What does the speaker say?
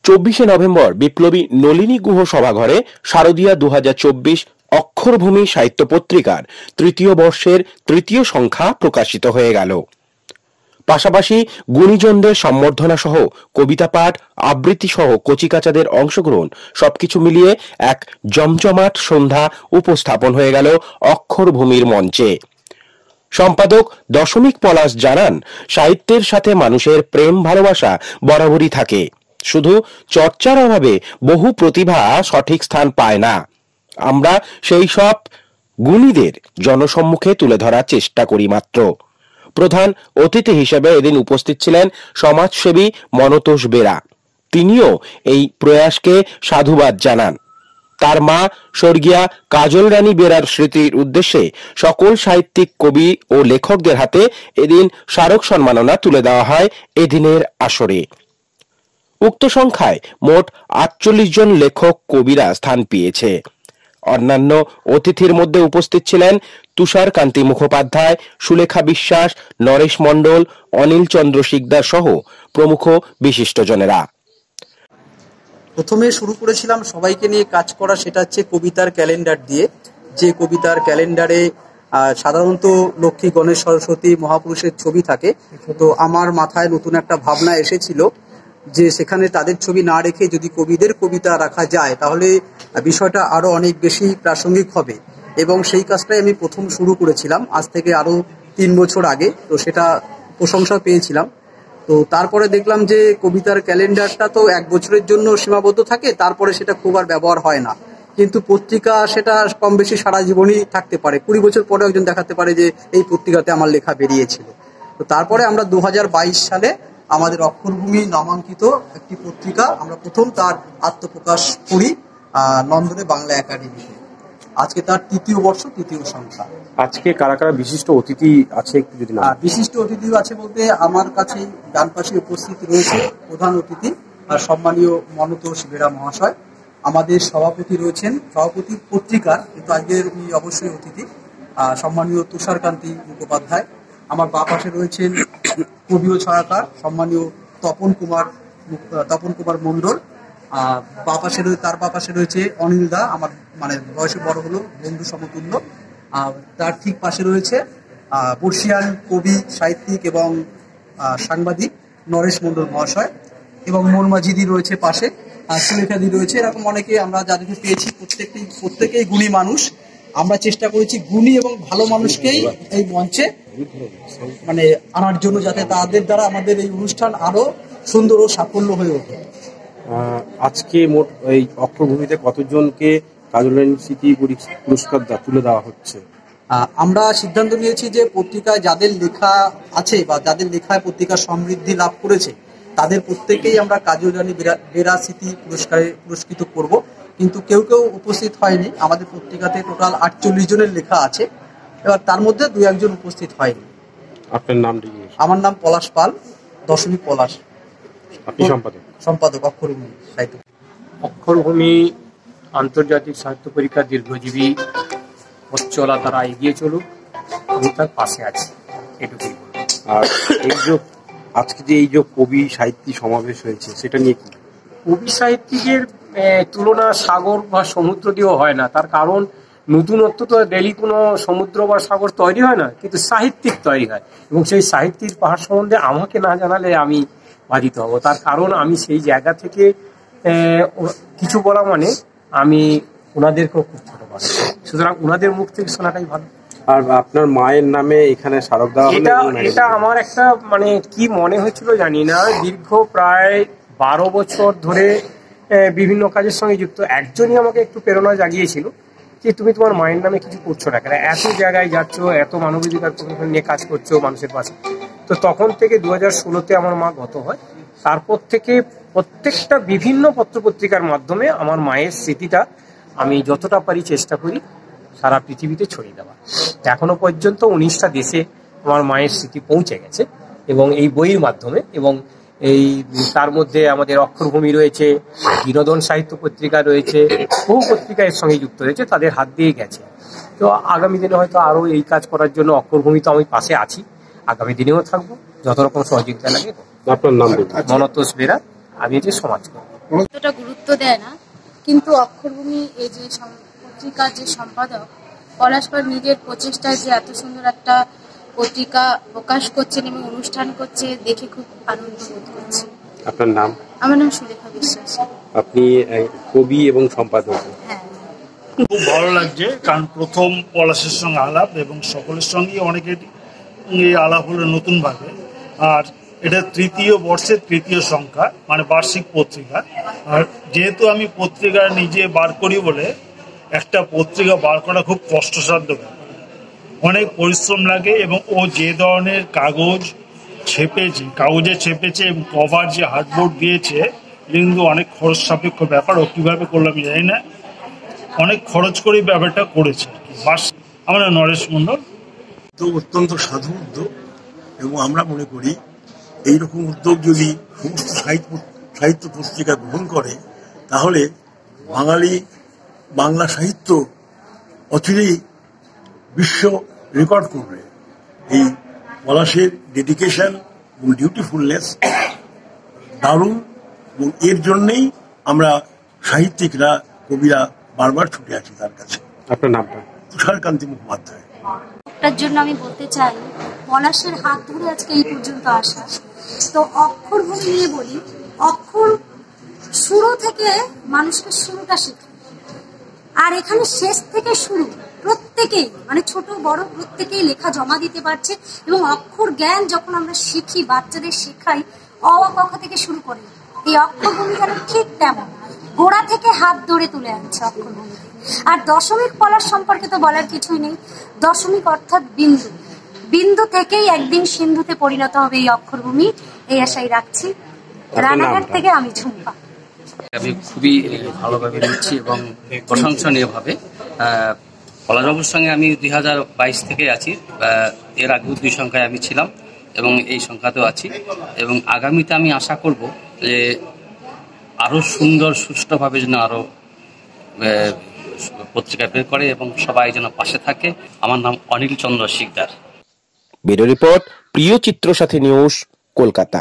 24 November বিপ্লবী নলিনী গুহ সভাঘরে শারদীয়া 2024 অক্ষরভূমি সাহিত্য পত্রিকার তৃতীয় বর্ষের তৃতীয় সংখ্যা প্রকাশিত হয়ে গেল। পাশাপাশি গুণীজনদের সম্বর্ধনা সহ কবিতা পাঠ, আবৃত্তি সহ কচিকাচাদের অংশগ্রহণ সবকিছু মিলিয়ে এক জমজমাট সন্ধ্যা উপস্থাপন হয়ে গেল অক্ষরভূমির মঞ্চে। সম্পাদক দশমিক পলাশ জানান, সাহিত্যের সাথে মানুষের প্রেম ভালোবাসা বরাবরই থাকে, শুধু চর্চার অভাবে বহু প্রতিভা সঠিক স্থান পায় না। আমরা সেই সব গুণীদের জনসম্মুখে তুলে ধরার চেষ্টা করি মাত্র। প্রধান অতিথি হিসেবে এদিন উপস্থিত ছিলেন সমাজসেবী মনতোষ বেরা। তিনিও এই প্রয়াসকে সাধুবাদ জানান। তার মা স্বর্গীয়া কাজল রানী বেরার স্মৃতির উদ্দেশ্যে সকল সাহিত্যিক, কবি ও লেখকদের হাতে এদিন স্মারক সম্মাননা তুলে দেওয়া হয় এদিনের আসরে। উক্ত সংখ্যায় মোট 48 জন লেখক, কবিরা স্থান পেয়েছে। অন্যান্য অতিথির মধ্যে উপস্থিত ছিলেন তুষার কান্তি মুখোপাধ্যায়, সুলেখা বিশ্বাস, নরেশ মণ্ডল, অনিল চন্দ্র শিকদার সহ প্রমুখ বিশিষ্টজনেরা। প্রথমে শুরু করেছিলাম সবাইকে নিয়ে কাজ করা, সেটা হচ্ছে কবিতার ক্যালেন্ডার দিয়ে। যে কবিতার ক্যালেন্ডারে সাধারণত লক্ষ্মী, গণেশ, সরস্বতী, মহাপুরুষের ছবি থাকে। তো আমার মাথায় নতুন একটা ভাবনা এসেছিল যে সেখানে তাদের ছবি না রেখে যদি কবিদের কবিতা রাখা যায় তাহলে বিষয়টা আরো অনেক বেশি প্রাসঙ্গিক হবে, এবং সেই কাজটাই আমি প্রথম শুরু করেছিলাম আজ থেকে আরো 3 বছর আগে। তো সেটা প্রশংসা পেয়েছিলাম। তো তারপরে দেখলাম যে কবিতার ক্যালেন্ডারটা তো 1 বছরের জন্য সীমাবদ্ধ থাকে, তারপরে সেটা খুব আর ব্যবহার হয় না। কিন্তু পত্রিকা সেটা কম বেশি সারা জীবনই থাকতে পারে, 20 বছর পরে একজন দেখাতে পারে যে এই পত্রিকাতে আমার লেখা বেরিয়েছিল। তো তারপরে আমরা 2022 সালে আমাদের অক্ষরভূমি নামাঙ্কিত একটি পত্রিকা আমরা প্রথম তার আত্মপ্রকাশ করি নন্দনে বাংলা একাডেমিতে। আজকে তার 3য় বর্ষ, 3য় সংখ্যা। আজকে কারা কারা বিশিষ্ট অতিথি আছে একটু যদি না? বিশিষ্ট অতিথি আছে বলতে আমার কাছে ডান পাশে উপস্থিত রয়েছে প্রধান অতিথি আর সম্মানীয় মনতোষ বেরা মহাশয়। আমাদের সভাপতি রয়েছেন, সভাপতি পত্রিকার, কিন্তু আজকের উনি অবশ্যই অতিথি, সম্মানীয় তুষার কান্তি মুখোপাধ্যায়। আমার বাঁ পাশে রয়েছেন কবি ও ছড়াকার সম্মানীয় তপন কুমার মণ্ডল। তার বাঁ পাশে রয়েছে অনিল দা, আমার মানে বয়সে বড় হলো, বন্ধু সমতুল্য। তার ঠিক পাশে রয়েছে বর্ষিয়ান কবি, সাহিত্যিক এবং সাংবাদিক নরেশ মণ্ডল মহাশয়, এবং মনমাঝিদি রয়েছে পাশে, সুলেখাদি রয়েছে। এরকম অনেকে আমরা যাদেরকে পেয়েছি প্রত্যেকেই গুণী মানুষ। আমরা চেষ্টা করেছি গুণী এবং ভালো মানুষকেই এই মঞ্চে মানে আনার জন্য, যাতে তাদের দ্বারা আমাদের এই অনুষ্ঠান আরো সুন্দর ও সাফল্য হয়ে ওঠে। আজকে মোট এই অক্ষরভূমিতে কতজনকে কাজল রানী স্মৃতি পুরস্কার তুলে দেওয়া হচ্ছে? আমরা সিদ্ধান্ত নিয়েছি যে পত্রিকায় যাদের লেখা আছে বা যাদের লেখায় পত্রিকা সমৃদ্ধি লাভ করেছে তাদের প্রত্যেকেই আমরা কাজল রানী বেরা স্মৃতি পুরস্কারে পুরস্কৃত করব। কিন্তু কেউ উপস্থিত হয়নি। আমাদের পত্রিকাতে টোটাল 48 জনের লেখা আছে, এবার তার মধ্যে 2-1 জন উপস্থিত হয়নি। আপনার নাম? আমার নাম পলাশ পাল, দশমিক পলাশ। আপনি সম্পাদক অক্ষরভূমি সাহিত্য। অক্ষরভূমি আন্তর্জাতিক সাহিত্য পরীক্ষা দীর্ঘজীবী পথ চলা, তারা এগিয়ে চলুক, আমি তার পাশে আছি, এটুকুই। আর আজকে যে এই যে কবি সাহিত্যিক সমাবেশ হয়েছে সেটা নিয়ে কি? কবি সাহিত্যিকের তুলনা সাগর বা সমুদ্র দিয়েও হয় না। তার কারণ নতুনত্ব তো ডেলি কোনো সমুদ্র বা সাগর তৈরি হয় না, কিন্তু সাহিত্যিক তৈরি হয়, এবং সেই সাহিত্যিক পাহাড় সম্বন্ধে আমাকে না জানালে আমি বাধিত হব। তার কারণ আমি সেই জায়গা থেকে কিছু বলা মানে আমি ওনাদেরকেও খুব ছোট পাচ্ছি, সুতরাং ওনাদের মুখ থেকে শোনাটাই ভালো। আর আপনার মায়ের নামে এখানে স্মারক দেওয়া হলো, এটা আমার একটা মানে কি মনে হয়েছিল জানি না, দীর্ঘ প্রায় 12 বছর ধরে বিভিন্ন কাজের সঙ্গে যুক্ত একজনই আমাকে একটু প্রেরণা জাগিয়েছিল যে তুমি তোমার মায়ের নামে কিছু করছো না কেন, এত জায়গায় যাচ্ছ, এত মানবাধিকার নিয়ে কাজ করছো মানুষের পাশে। তো তখন থেকে 2016-তে আমার মা গত হয়। তারপর থেকে প্রত্যেকটা বিভিন্ন পত্রপত্রিকার মাধ্যমে আমার মায়ের স্মৃতিটা আমি যতটা পারি চেষ্টা করি সারা পৃথিবীতে ছড়িয়ে দেওয়া। এখনো পর্যন্ত 19টা দেশে আমার মায়ের স্মৃতি পৌঁছে গেছে, এবং এই বইয়ের মাধ্যমে, এবং এই তার মধ্যে আমাদের অক্ষরভূমি রয়েছে, বিনোদন সাহিত্য পত্রিকা রয়েছে, বহু পত্রিকা এর সঙ্গে যুক্ত হয়েছে, তাদের হাত দিয়ে গেছে। তো আগামী দিনে হয়তো আরো এই কাজ করার জন্য অক্ষরভূমি তো আমি পাশে আছি, আগামী দিনেও থাকবো, যত রকম সহযোগিতা লাগে। আপনার নাম? মনতোষ বেরা, আমি যে সমাজকর্মী। অতটা গুরুত্ব দেয় না, কিন্তু অক্ষরভূমি এই যে পত্রিকার যে সম্পাদক পলাশপাল নিজের প্রচেষ্টায় যে এত সুন্দর একটা পত্রিকা প্রকাশ করছেন এবং অনুষ্ঠান করছে দেখে খুব আনন্দ বোধ করছি। আপনার নাম? আমার নাম সুরেখা বিশ্বাস। আপনি কবি এবং সম্পাদক। হ্যাঁ, খুব ভালো লাগছে, কারণ প্রথম পলাশের সঙ্গে আলাপ এবং সকলের সঙ্গেই অনেকের আলাপ হলো নতুনভাবে। আর এটা তৃতীয় বর্ষের তৃতীয় সংখ্যা, মানে বার্ষিক পত্রিকা। আর যেহেতু আমি পত্রিকা নিজে বার করি বলে, একটা পত্রিকা বার করা খুব কষ্টসাধ্য ব্যাপার, অনেক পরিশ্রম লাগে। এবং ও যে ধরনের কাগজে ছেপেছে এবং কভার যে হার্ডবোর্ড দিয়েছে, কিন্তু অনেক খরচ সাপেক্ষ ব্যাপার। ও কীভাবে করলাম জানি না, অনেক খরচ করে ব্যাপারটা করেছে। আমার নরেশ মণ্ডল। তো অত্যন্ত সাধু উদ্যোগ, এবং আমরা মনে করি এইরকম উদ্যোগ যদি সমস্ত সাহিত্য পত্রিকা গ্রহণ করে, তাহলে বাংলা সাহিত্য অচিরেই বিশ্ব রেকর্ড করবে। এই পলাশের ডেডিকেশন এবং ডিউটিফুলনেস দারুণ, এবং এর জন্যেই আমরা সাহিত্যিকরা, কবিরা বারবার ছুটে আছি তার কাছে। আপনার নামটা? তুষারকান্তি মুখোপাধ্যায়। তার জন্য আমি বলতে চাই, পলাশের হাত ধরে আজকে এই পর্যন্ত আসা। তো অক্ষরভূমি নিয়ে বলি, অক্ষর শুরু থেকে মানুষকে শুরুটা শেখায়, আর এখানে শেষ থেকে শুরু প্রত্যেকেই, মানে ছোট বড় প্রত্যেকেই লেখা জমা দিতে পারছে। এবং অক্ষর জ্ঞান যখন আমরা শিখি, বাচ্চাদের শেখাই অ আ ক খ থেকে শুরু করে, এই অক্ষরভূমি যেন ঠিক তেমন গোড়া থেকে হাত ধরে তুলে আনছে অক্ষরভূমিকে। আর দশমিক পলাশ সম্পর্কে তো বলার কিছুই নেই। দশমিক অর্থাৎ বিন্দু, বিন্দু থেকেই একদিন সিন্ধুতে পরিণত হবে এই অক্ষরভূমি, এই আশাই রাখছি। রানাঘাট থেকে আমি ঝুম্পা। আমি খুবই ভালোভাবে নিচ্ছি এবং প্রশংসনীয়ভাবে। পলাশবাবুর সঙ্গে আমি 2022 থেকে আছি, এর আগে 2 সংখ্যায় আমি ছিলাম এবং এই সংখ্যাতেও আছি। এবং আগামীতে আমি আশা করব যে আরও সুন্দর সুষ্ঠুভাবে যেন আরও পত্রিকা বের করে এবং সবাই যেন পাশে থাকে। আমার নাম অনিল চন্দ্র শিকদার। ব্যুরো রিপোর্ট, প্রিয় চিত্র সাথী নিউজ, কলকাতা।